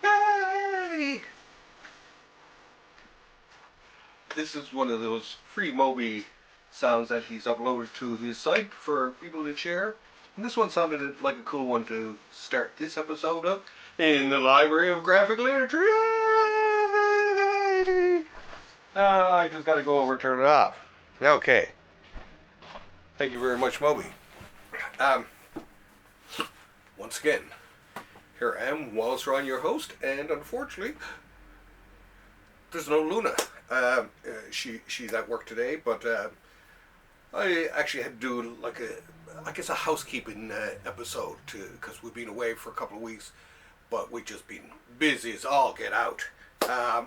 Hey! This is one of those free Moby sounds that he's uploaded to his site for people to share. And this one sounded like a cool one to start this episode of in the Library of Graphic Literature. I just gotta go over and turn it off. Okay. Thank you very much, Moby. Once again, here I am, Wallace Ryan, your host, and unfortunately, there's no Luna. She's at work today, but I actually had to do like a housekeeping episode because we've been away for a couple of weeks, but we've just been busy as all get out.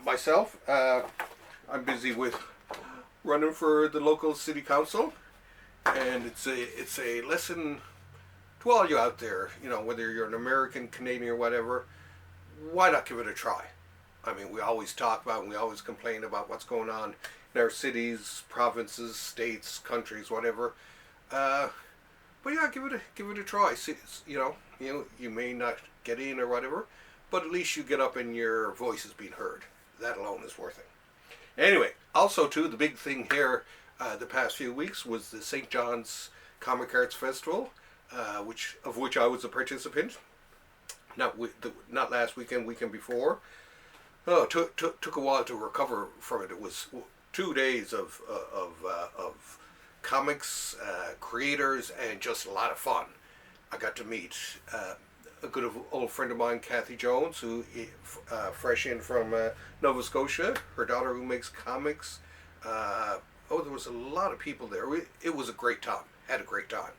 Myself, I'm busy with running for the local city council, and it's a lesson to all you out there. You know, whether you're an American, Canadian, or whatever, why not give it a try? I mean, we always talk about and we always complain about what's going on in our cities, provinces, states, countries, whatever. But yeah, give it a try. See, you may not get in or whatever, but at least you get up and your voice is being heard. That alone is worth it. Anyway, also too, the big thing here the past few weeks was the St. John's Comic Arts Festival, of which I was a participant. Not last weekend, weekend before. Oh, took a while to recover from it. It was 2 days of comics, creators, and just a lot of fun. I got to meet a good old friend of mine, Kathy Jones, who fresh in from Nova Scotia. Her daughter, who makes comics. There was a lot of people there. It was a great time. Had a great time.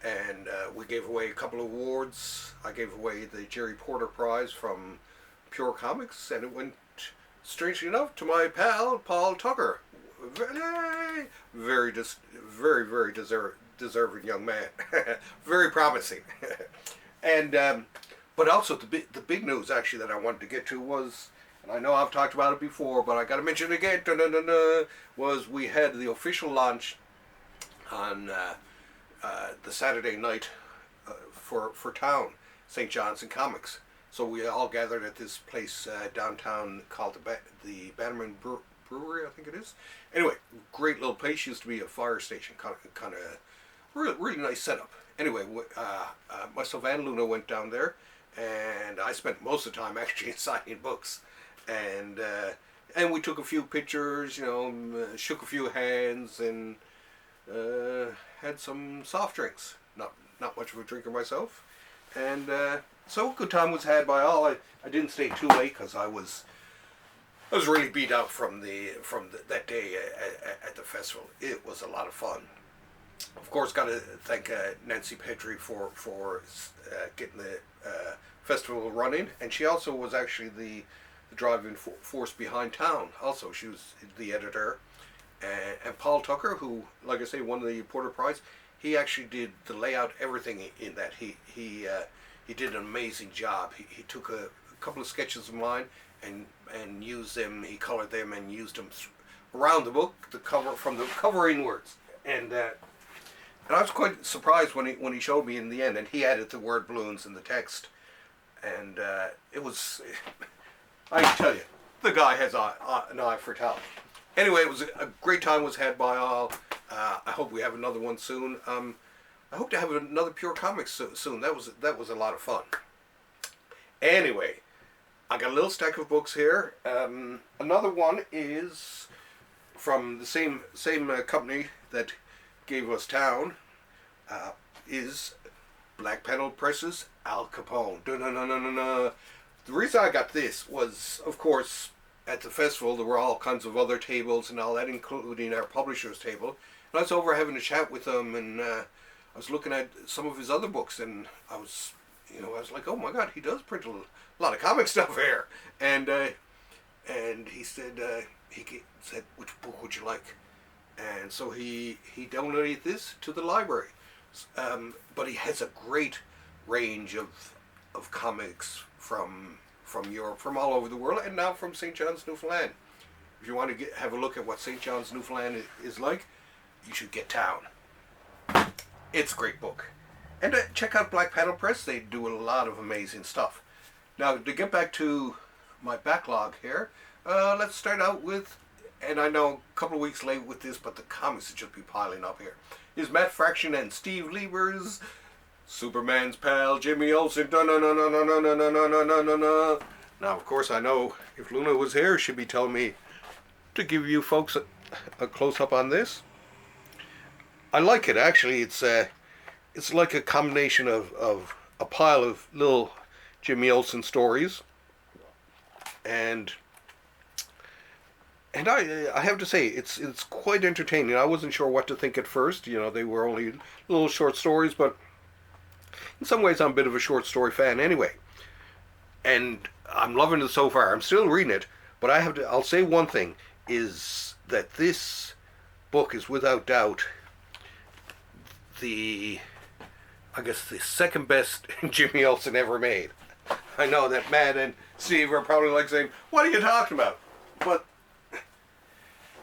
And we gave away a couple of awards. I gave away the Jerry Porter Prize from Pure Comics, and it went, strangely enough, to my pal Paul Tucker. Very deserving young man. Very promising. And but also the big news actually that I wanted to get to was, and I know I've talked about it before, but I got to mention it again. Was we had the official launch on the Saturday night for town, St. John's and Comics. So we all gathered at this place downtown called the Bannerman Brewery, I think it is. Anyway, great little place. Used to be a fire station, kind of really nice setup. Anyway, myself and Luna went down there, and I spent most of the time actually signing books, and we took a few pictures, shook a few hands, and had some soft drinks. Not much of a drinker myself, and. So a good time was had by all. I didn't stay too late because I was really beat out from that day at the festival. It was a lot of fun. Of course, got to thank Nancy Petrie for getting the festival running, and she also was actually the driving force behind town. Also, she was the editor, and Paul Tucker, who, like I say, won the Porter Prize. He actually did the layout, everything in that. He did an amazing job. He took a couple of sketches of mine and used them. He colored them and used them around the book, from the cover inwards. And I was quite surprised when he showed me in the end. And he added the word balloons in the text. And it was, I can tell you, the guy has an eye for talent. Anyway, it was a great time was had by all. I hope we have another one soon. I hope to have another Pure Comics soon. That was a lot of fun. Anyway, I got a little stack of books here. Another one is from the same company that gave us Town. Is Black Panel Press's Al Capone. The reason I got this was, of course, at the festival there were all kinds of other tables and all that, including our publisher's table. And I was over having a chat with them, and I was looking at some of his other books, and I was like, oh my God, he does print a lot of comic stuff here. And he said, which book would you like? And so he donated this to the library. But he has a great range of comics from Europe, from all over the world, and now from St. John's, Newfoundland. If you want to have a look at what St. John's, Newfoundland is like, you should get Town. It's a great book. And check out Black Panel Press. They do a lot of amazing stuff. Now, to get back to my backlog here, let's start out with, and I know a couple of weeks late with this, but the comics will just be piling up here, is Matt Fraction and Steve Lieber's Superman's pal, Jimmy Olsen. No, no, no, no, no, no, no, no, no, no, no, no, no. Now, of course, I know if Luna was here, she'd be telling me to give you folks a close-up on this. I like it, actually. It's like a combination of a pile of little Jimmy Olsen stories, and I have to say it's quite entertaining. I wasn't sure what to think at first. You know, they were only little short stories, but in some ways I'm a bit of a short story fan anyway. And I'm loving it so far. I'm still reading it, but I'll say one thing, is that this book is without doubt the second best Jimmy Olsen ever made. I know that Matt and Steve are probably like saying, "What are you talking about?" But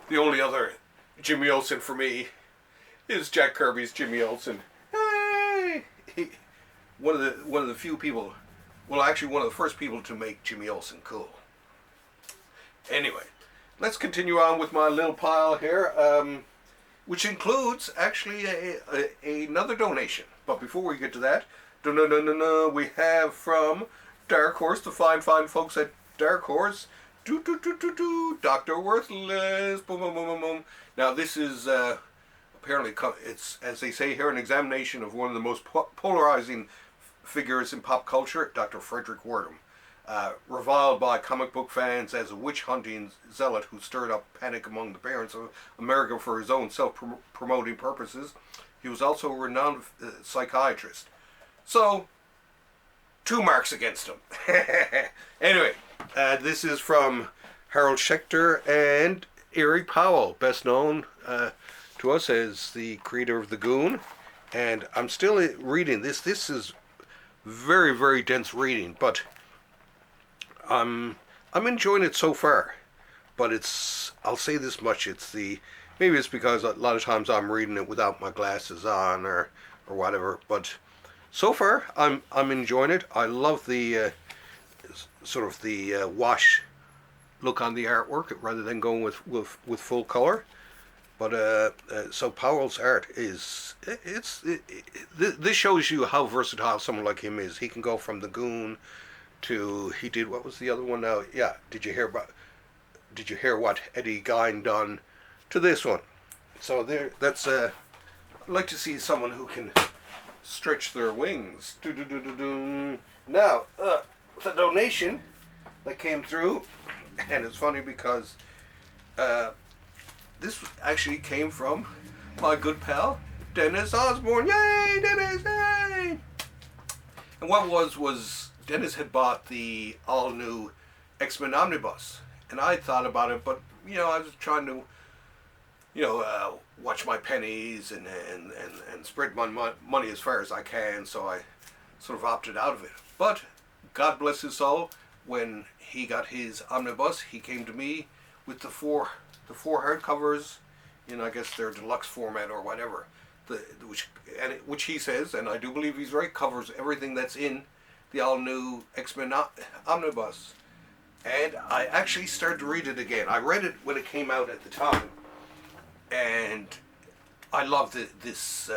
the only other Jimmy Olsen for me is Jack Kirby's Jimmy Olsen. Hey! One of the few people, well, actually one of the first people to make Jimmy Olsen cool. Anyway, let's continue on with my little pile here, which includes actually another donation. But before we get to that, we have from Dark Horse, the fine folks at Dark Horse, Dr. Worthless, boom, boom, boom, boom, boom. Now this is apparently, it's, as they say here, an examination of one of the most polarizing figures in pop culture, Dr. Frederick Wordham. Reviled by comic book fans as a witch-hunting zealot who stirred up panic among the parents of America for his own self-promoting purposes, he was also a renowned psychiatrist. So, 2 marks against him. Anyway, this is from Harold Schechter and Eric Powell, best known to us as the creator of The Goon. And I'm still reading this. This is very, very dense reading, but I'm enjoying it so far. But I'll say this much, maybe it's because a lot of times I'm reading it without my glasses on or whatever, but so far I'm enjoying it. I love the sort of the wash look on the artwork rather than going with full color. But so Powell's art is this shows you how versatile someone like him is. He can go from The Goon to, he did, what was the other one now? Yeah, did you hear what Eddie Gein done to this one? So that's I'd like to see someone who can stretch their wings. Now, the donation that came through, and it's funny because this actually came from my good pal Dennis Osborne. Yay, Dennis! Yay! And what was Dennis had bought the all-new X-Men Omnibus, and I thought about it, but I was trying to watch my pennies and spread my money as far as I can, so I sort of opted out of it. But God bless his soul, when he got his omnibus, he came to me with the four hardcovers in, I guess, their deluxe format or whatever, which he says, and I do believe he's right, covers everything that's in the all-new X-Men omnibus. And I actually started to read it again. I read it when it came out at the time, and I love this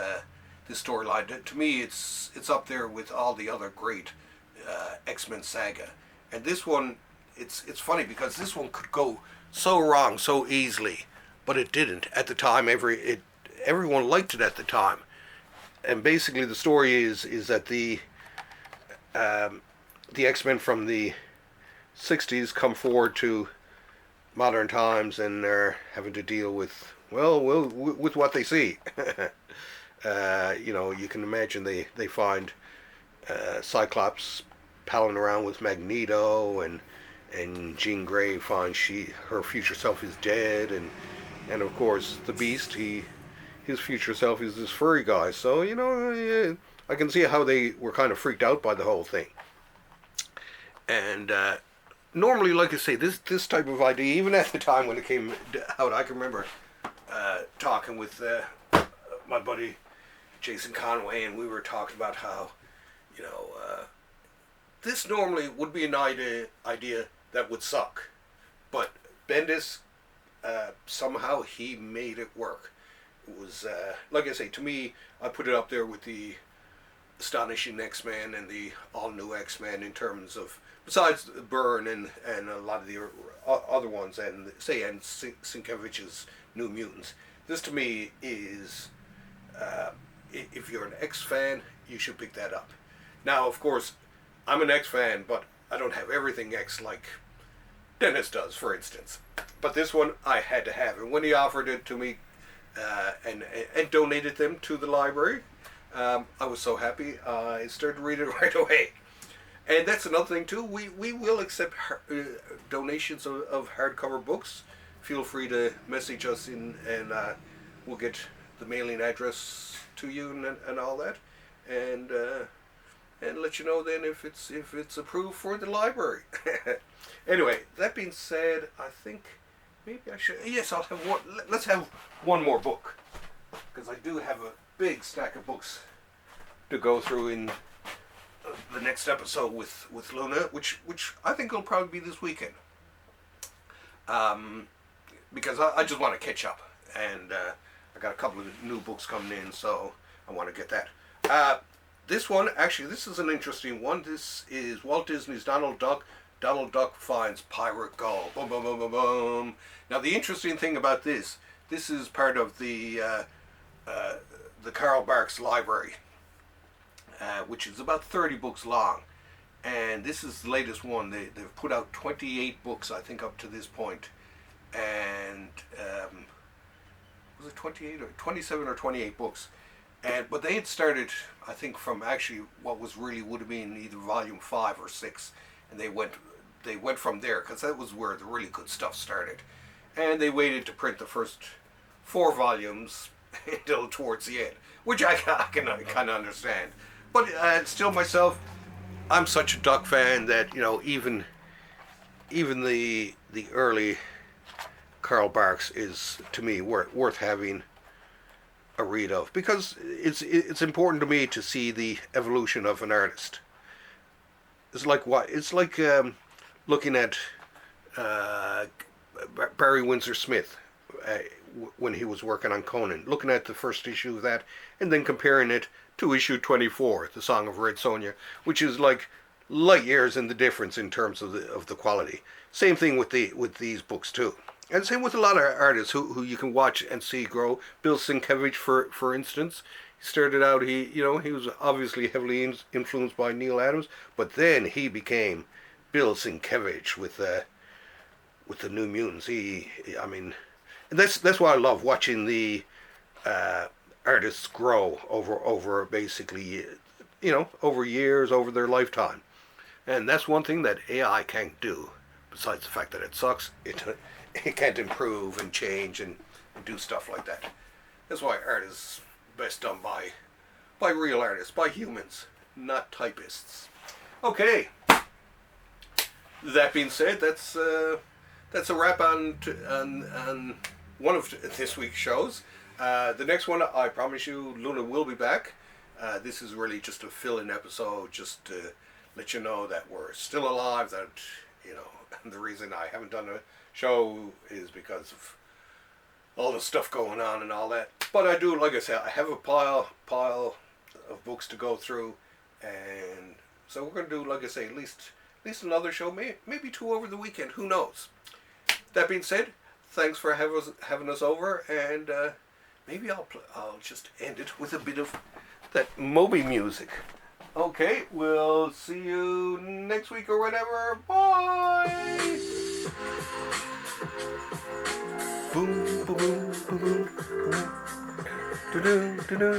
storyline. To me, it's up there with all the other great X-Men saga. And this one, it's funny because this one could go so wrong so easily, but it didn't at the time. Everyone liked it at the time. And basically, the story is that the X-Men from the 60s come forward to modern times, and they're having to deal with what they see. You can imagine they find Cyclops palling around with Magneto, and Jean Grey finds her future self is dead, and of course the Beast, his future self is this furry guy. So I can see how they were kind of freaked out by the whole thing. And normally, like I say, this type of idea, even at the time when it came out, I can remember talking with my buddy Jason Conway, and we were talking about how, you know, this normally would be an idea that would suck, but Bendis, somehow he made it work. It was, like I say, to me, I put it up there with the Astonishing X-Men and the all-new X-Men in terms of, besides Byrne and a lot of the other ones, and Sienkiewicz's New Mutants. This to me is, if you're an X fan, you should pick that up. Now, of course, I'm an X fan, but I don't have everything X like Dennis does, for instance. But this one I had to have, and when he offered it to me and donated them to the library, I was so happy. I started reading it right away. And that's another thing too. We will accept donations of hardcover books. Feel free to message us and we'll get the mailing address to you and all that, and let you know then if it's approved for the library. Anyway, that being said, I think maybe I should. Yes, I'll have one. Let's have one more book, because I do have a big stack of books to go through in the next episode with Luna, which I think will probably be this weekend. Because I just want to catch up, and I got a couple of new books coming in, so I want to get that. This one, actually, this is an interesting one. This is Walt Disney's Donald Duck. Donald Duck finds Pirate Gold. Boom, boom, boom, boom, boom. Now, the interesting thing about this is part of the Carl Barks library, which is about 30 books long. And this is the latest one. They've put out 28 books, I think, up to this point. And was it 28 or 27 or 28 books? But they had started, I think, from actually what would have been either volume 5 or 6, and they went from there, because that was where the really good stuff started. And they waited to print the first 4 volumes until towards the end, which I can kind of understand. But still, myself, I'm such a Duck fan that, you know, even the early Carl Barks is, to me, worth having a read of, because it's important to me to see the evolution of an artist. It's like looking at Barry Windsor Smith when he was working on Conan, looking at the first issue of that, and then comparing it to issue 24, The Song of Red Sonja, which is like light years in the difference in terms of the quality. Same thing with these books too. And same with a lot of artists who you can watch and see grow. Bill Sienkiewicz, for instance, he started out, he was obviously heavily influenced by Neil Adams, but then he became Bill Sienkiewicz with the New Mutants. And that's why I love watching the artists grow over basically, over years, over their lifetime. And that's one thing that AI can't do. Besides the fact that it sucks, it can't improve and change and do stuff like that. That's why art is best done by real artists, by humans, not typists. Okay. That being said, that's a wrap on one of this week's shows. The next one, I promise you, Luna will be back. This is really just a fill-in episode, just to let you know that we're still alive, that, the reason I haven't done a show is because of all the stuff going on and all that. But I do, like I said, I have a pile of books to go through, and so we're going to do, like I say, at least another show, maybe 2 over the weekend, who knows. That being said, thanks for having us over, and maybe I'll just end it with a bit of that Moby music. Okay, we'll see you next week or whenever. Bye! Boom, boom, boom, boom, boom. Do-do, do-do.